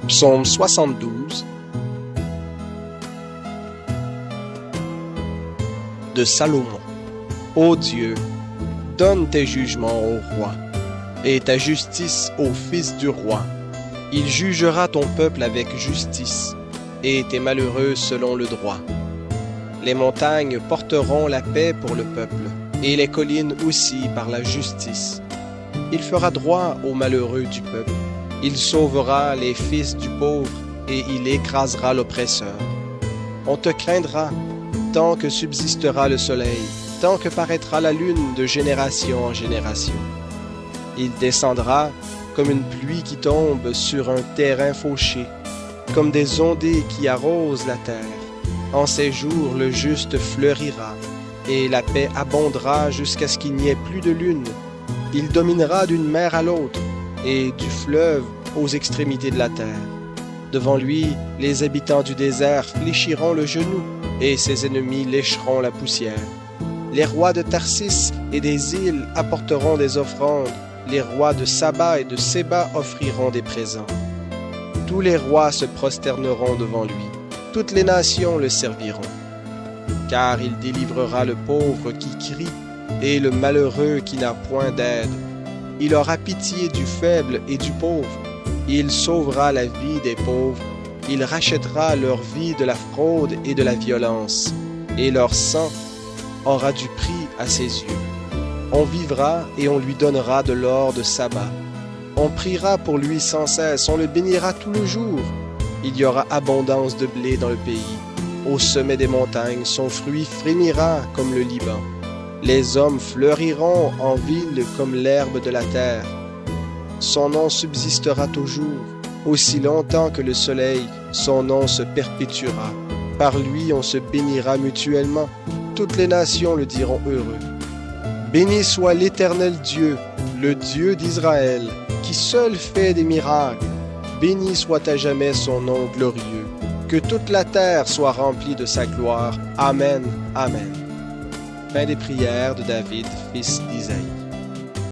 Psaume 72 de Salomon. Ô Dieu, donne tes jugements au roi, et ta justice au fils du roi. Il jugera ton peuple avec justice, et tes malheureux selon le droit. Les montagnes porteront la paix pour le peuple, et les collines aussi par la justice. Il fera droit aux malheureux du peuple. Il sauvera les fils du pauvre, et il écrasera l'oppresseur. On te craindra tant que subsistera le soleil, tant que paraîtra la lune de génération en génération. Il descendra comme une pluie qui tombe sur un terrain fauché, comme des ondées qui arrosent la terre. En ces jours, le juste fleurira, et la paix abondera jusqu'à ce qu'il n'y ait plus de lune. Il dominera d'une mer à l'autre, et du fleuve aux extrémités de la terre. Devant lui, les habitants du désert fléchiront le genou, et ses ennemis lécheront la poussière. Les rois de Tarsis et des îles apporteront des offrandes, les rois de Saba et de Séba offriront des présents. Tous les rois se prosterneront devant lui, toutes les nations le serviront. Car il délivrera le pauvre qui crie, et le malheureux qui n'a point d'aide. Il aura pitié du faible et du pauvre. Il sauvera la vie des pauvres. Il rachètera leur vie de la fraude et de la violence. Et leur sang aura du prix à ses yeux. On vivra et on lui donnera de l'or de Saba. On priera pour lui sans cesse, on le bénira tout le jour. Il y aura abondance de blé dans le pays. Au sommet des montagnes, son fruit frémira comme le Liban. Les hommes fleuriront en ville comme l'herbe de la terre. Son nom subsistera toujours. Aussi longtemps que le soleil, son nom se perpétuera. Par lui, on se bénira mutuellement. Toutes les nations le diront heureux. Béni soit l'Éternel Dieu, le Dieu d'Israël, qui seul fait des miracles. Béni soit à jamais son nom glorieux. Que toute la terre soit remplie de sa gloire. Amen. Amen. Fin des prières de David, fils d'Isaïe.